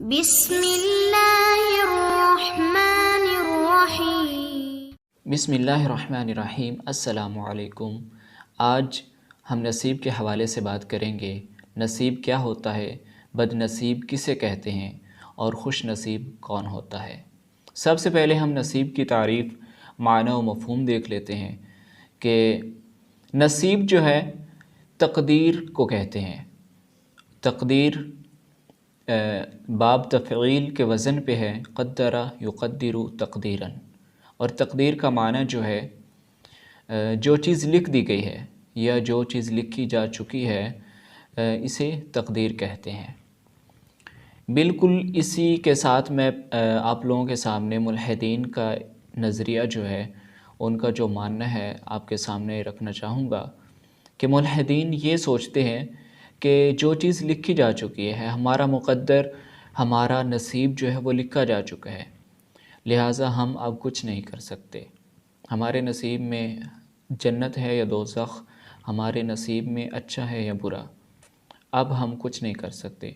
بسم اللہ الرحمن الرحیم۔ بسم اللہ الرحمن الرحیم۔ السلام علیکم۔ آج ہم نصیب کے حوالے سے بات کریں گے۔ نصیب کیا ہوتا ہے، بد نصیب کسے کہتے ہیں، اور خوش نصیب کون ہوتا ہے۔ سب سے پہلے ہم نصیب کی تعریف، معنی و مفہوم دیکھ لیتے ہیں کہ نصیب جو ہے تقدیر کو کہتے ہیں۔ تقدیر باب تفعیل کے وزن پہ ہے، قدر یقدر تقدیراً، اور تقدیر کا معنی جو ہے جو چیز لکھ دی گئی ہے یا جو چیز لکھی جا چکی ہے اسے تقدیر کہتے ہیں۔ بالکل اسی کے ساتھ میں آپ لوگوں کے سامنے ملحدین کا نظریہ جو ہے، ان کا جو ماننا ہے آپ کے سامنے رکھنا چاہوں گا کہ ملحدین یہ سوچتے ہیں کہ جو چیز لکھی جا چکی ہے، ہمارا مقدر، ہمارا نصیب جو ہے وہ لکھا جا چکا ہے، لہٰذا ہم اب کچھ نہیں کر سکتے۔ ہمارے نصیب میں جنت ہے یا دوزخ، ہمارے نصیب میں اچھا ہے یا برا، اب ہم کچھ نہیں کر سکتے۔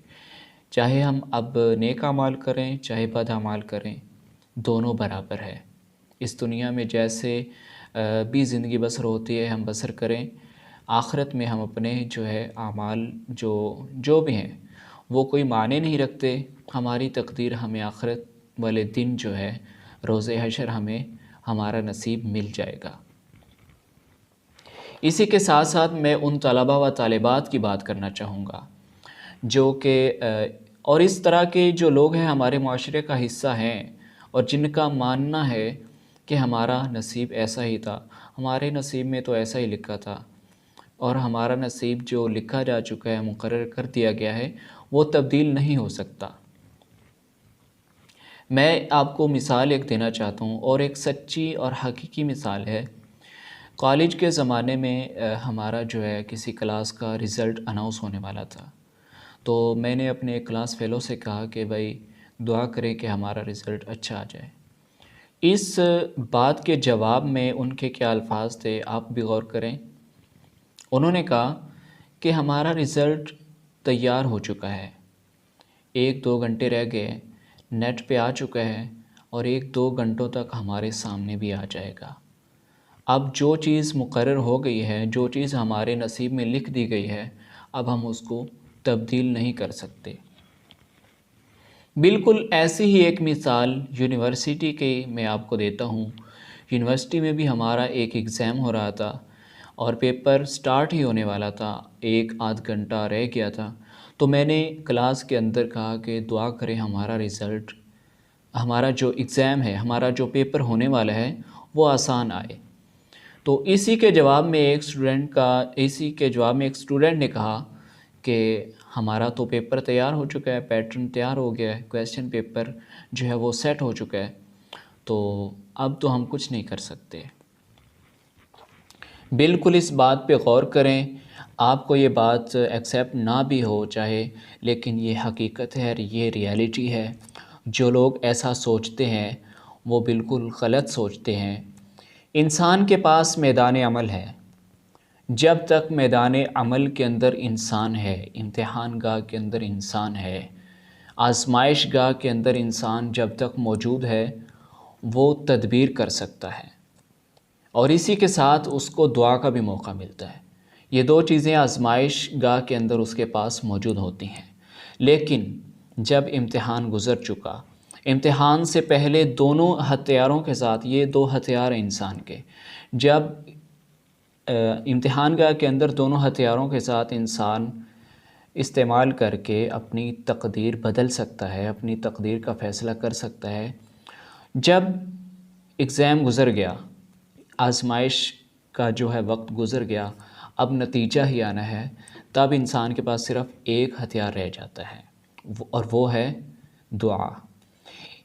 چاہے ہم اب نیک اعمال کریں چاہے بد اعمال کریں، دونوں برابر ہے۔ اس دنیا میں جیسے بھی زندگی بسر ہوتی ہے ہم بسر کریں، آخرت میں ہم اپنے جو ہے اعمال جو بھی ہیں وہ کوئی معنی نہیں رکھتے۔ ہماری تقدیر ہمیں آخرت والے دن جو ہے روز حشر ہمیں ہمارا نصیب مل جائے گا۔ اسی کے ساتھ ساتھ میں ان طلباء و طالبات کی بات کرنا چاہوں گا جو کہ اور اس طرح کے جو لوگ ہیں ہمارے معاشرے کا حصہ ہیں اور جن کا ماننا ہے کہ ہمارا نصیب ایسا ہی تھا، ہمارے نصیب میں تو ایسا ہی لکھا تھا، اور ہمارا نصیب جو لکھا جا چکا ہے، مقرر کر دیا گیا ہے، وہ تبدیل نہیں ہو سکتا۔ میں آپ کو مثال ایک دینا چاہتا ہوں، اور ایک سچی اور حقیقی مثال ہے۔ کالج کے زمانے میں ہمارا جو ہے کسی کلاس کا رزلٹ اناؤنس ہونے والا تھا، تو میں نے اپنے کلاس فیلو سے کہا کہ بھائی دعا کریں کہ ہمارا رزلٹ اچھا آ جائے۔ اس بات کے جواب میں ان کے کیا الفاظ تھے، آپ بھی غور کریں۔ انہوں نے کہا کہ ہمارا رزلٹ تیار ہو چکا ہے، 1-2 گھنٹے رہ گئے، نیٹ پہ آ چکا ہے، اور 1-2 گھنٹوں تک ہمارے سامنے بھی آ جائے گا۔ اب جو چیز مقرر ہو گئی ہے، جو چیز ہمارے نصیب میں لکھ دی گئی ہے، اب ہم اس کو تبدیل نہیں کر سکتے۔ بالکل ایسی ہی ایک مثال یونیورسٹی کی میں آپ کو دیتا ہوں۔ یونیورسٹی میں بھی ہمارا ایک ایگزام ہو رہا تھا اور پیپر سٹارٹ ہی ہونے والا تھا، 1-8 گھنٹہ رہ گیا تھا، تو میں نے کلاس کے اندر کہا کہ دعا کریں ہمارا رزلٹ، ہمارا جو ایگزام ہے، ہمارا جو پیپر ہونے والا ہے وہ آسان آئے۔ تو اسی کے جواب میں ایک اسٹوڈنٹ نے کہا کہ ہمارا تو پیپر تیار ہو چکا ہے، پیٹرن تیار ہو گیا ہے، کویسچن پیپر جو ہے وہ سیٹ ہو چکا ہے، تو اب تو ہم کچھ نہیں کر سکتے۔ بالکل اس بات پہ غور کریں، آپ کو یہ بات ایکسیپٹ نہ بھی ہو چاہے، لیکن یہ حقیقت ہے، یہ ریالٹی ہے۔ جو لوگ ایسا سوچتے ہیں وہ بالکل غلط سوچتے ہیں۔ انسان کے پاس میدان عمل ہے، جب تک میدان عمل کے اندر انسان ہے، امتحان گاہ کے اندر انسان ہے، آزمائش گاہ کے اندر انسان جب تک موجود ہے، وہ تدبیر کر سکتا ہے، اور اسی کے ساتھ اس کو دعا کا بھی موقع ملتا ہے۔ یہ 2 چیزیں آزمائش گاہ کے اندر اس کے پاس موجود ہوتی ہیں۔ لیکن جب امتحان گزر چکا، امتحان سے پہلے دونوں ہتھیاروں کے ساتھ، یہ 2 ہتھیار ہیں انسان کے، جب امتحان گاہ کے اندر دونوں ہتھیاروں کے ساتھ انسان استعمال کر کے اپنی تقدیر بدل سکتا ہے، اپنی تقدیر کا فیصلہ کر سکتا ہے۔ جب ایگزام گزر گیا، آزمائش کا جو ہے وقت گزر گیا، اب نتیجہ ہی آنا ہے، تب انسان کے پاس صرف ایک ہتھیار رہ جاتا ہے، اور وہ ہے دعا۔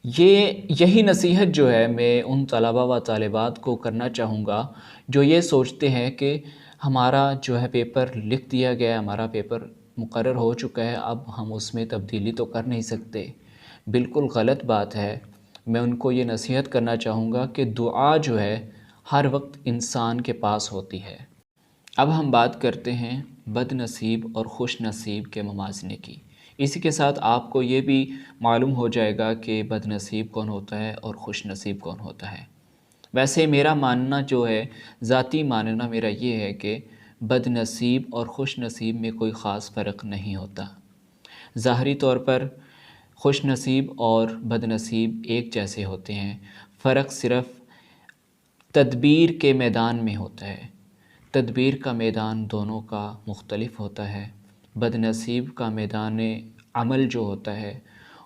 یہی نصیحت جو ہے میں ان طلباء و طالبات کو کرنا چاہوں گا جو یہ سوچتے ہیں کہ ہمارا جو ہے پیپر لکھ دیا گیا ہے، ہمارا پیپر مقرر ہو چکا ہے، اب ہم اس میں تبدیلی تو کر نہیں سکتے۔ بالکل غلط بات ہے۔ میں ان کو یہ نصیحت کرنا چاہوں گا کہ دعا جو ہے ہر وقت انسان کے پاس ہوتی ہے۔ اب ہم بات کرتے ہیں بد نصیب اور خوش نصیب کے موازنے کی اسی کے ساتھ آپ کو یہ بھی معلوم ہو جائے گا کہ بد نصیب کون ہوتا ہے اور خوش نصیب کون ہوتا ہے۔ ویسے میرا ماننا جو ہے، ذاتی ماننا میرا یہ ہے کہ بد نصیب اور خوش نصیب میں کوئی خاص فرق نہیں ہوتا۔ ظاہری طور پر خوش نصیب اور بد نصیب ایک جیسے ہوتے ہیں، فرق صرف تدبیر کے میدان میں ہوتا ہے۔ تدبیر کا میدان دونوں کا مختلف ہوتا ہے۔ بد نصیب کا میدان عمل جو ہوتا ہے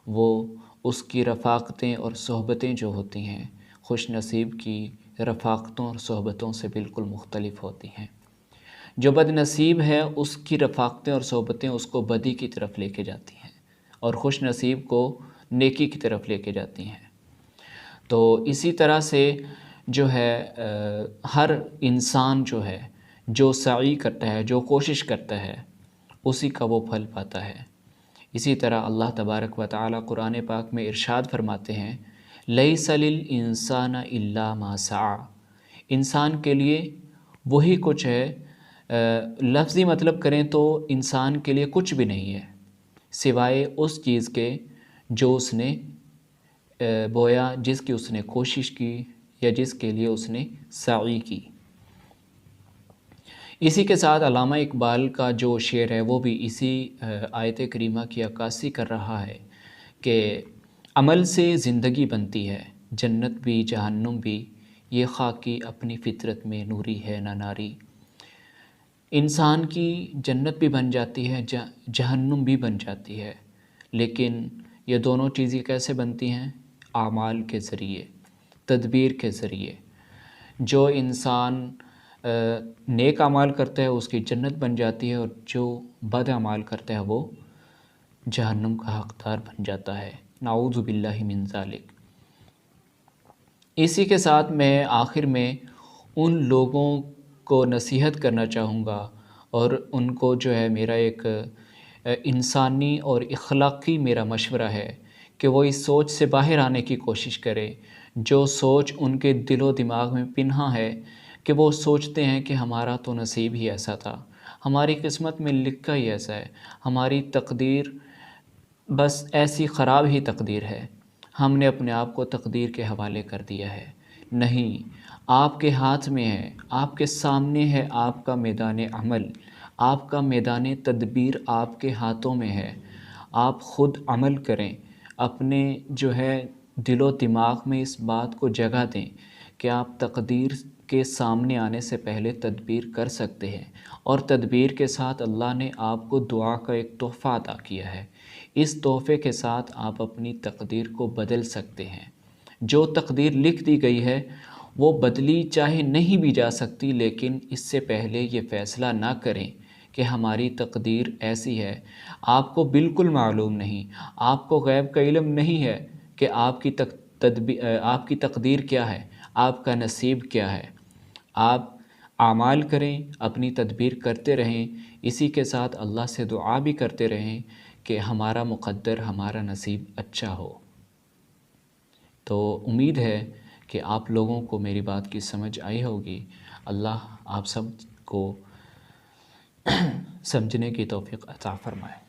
وہ اس کی رفاقتیں اور صحبتیں جو ہوتی ہیں خوش نصیب کی رفاقتوں اور صحبتوں سے بالکل مختلف ہوتی ہیں۔ جو بد نصیب ہے اس کی رفاقتیں اور صحبتیں اس کو بدی کی طرف لے کے جاتی ہیں اور خوش نصیب کو نیکی کی طرف لے کے جاتی ہیں۔ تو اسی طرح سے جو ہے ہر انسان جو ہے جو سعی کرتا ہے، جو کوشش کرتا ہے، اسی کا وہ پھل پاتا ہے۔ اسی طرح اللہ تبارک و تعالی قرآن پاک میں ارشاد فرماتے ہیں لیس للانسان الا ما سعی، انسان کے لیے وہی کچھ ہے، لفظی مطلب کریں تو انسان کے لیے کچھ بھی نہیں ہے سوائے اس چیز کے جو اس نے بویا، جس کی اس نے کوشش کی یا جس کے لیے اس نے سعی کی۔ اسی کے ساتھ علامہ اقبال کا جو شعر ہے وہ بھی اسی آیت کریمہ کی عکاسی کر رہا ہے کہ عمل سے زندگی بنتی ہے، جنت بھی جہنم بھی، یہ خاکی اپنی فطرت میں نوری ہے نہ ناری۔ انسان کی جنت بھی بن جاتی ہے، جہنم بھی بن جاتی ہے، لیکن یہ دونوں چیزیں کیسے بنتی ہیں؟ اعمال کے ذریعے، تدبیر کے ذریعے۔ جو انسان نیک اعمال کرتا ہے اس کی جنت بن جاتی ہے، اور جو بد اعمال کرتا ہے وہ جہنم کا حقدار بن جاتا ہے، نعوذ باللہ من ذالک۔ اسی کے ساتھ میں آخر میں ان لوگوں کو نصیحت کرنا چاہوں گا، اور ان کو جو ہے میرا ایک انسانی اور اخلاقی میرا مشورہ ہے کہ وہ اس سوچ سے باہر آنے کی کوشش کرے جو سوچ ان کے دل و دماغ میں پنہاں ہے، کہ وہ سوچتے ہیں کہ ہمارا تو نصیب ہی ایسا تھا، ہماری قسمت میں لکھا ہی ایسا ہے، ہماری تقدیر بس ایسی خراب ہی تقدیر ہے، ہم نے اپنے آپ کو تقدیر کے حوالے کر دیا ہے۔ نہیں، آپ کے ہاتھ میں ہے، آپ کے سامنے ہے، آپ کا میدان عمل، آپ کا میدان تدبیر آپ کے ہاتھوں میں ہے۔ آپ خود عمل کریں، اپنے جو ہے دل و دماغ میں اس بات کو جگہ دیں کہ آپ تقدیر کے سامنے آنے سے پہلے تدبیر کر سکتے ہیں، اور تدبیر کے ساتھ اللہ نے آپ کو دعا کا ایک تحفہ عطا کیا ہے۔ اس تحفے کے ساتھ آپ اپنی تقدیر کو بدل سکتے ہیں۔ جو تقدیر لکھ دی گئی ہے وہ بدلی چاہے نہیں بھی جا سکتی، لیکن اس سے پہلے یہ فیصلہ نہ کریں کہ ہماری تقدیر ایسی ہے۔ آپ کو بالکل معلوم نہیں، آپ کو غیب کا علم نہیں ہے کہ آپ کی تقدیر کیا ہے، آپ کا نصیب کیا ہے۔ آپ اعمال کریں، اپنی تدبیر کرتے رہیں، اسی کے ساتھ اللہ سے دعا بھی کرتے رہیں کہ ہمارا مقدر، ہمارا نصیب اچھا ہو۔ تو امید ہے کہ آپ لوگوں کو میری بات کی سمجھ آئی ہوگی۔ اللہ آپ سب کو سمجھنے کی توفیق عطا فرمائے۔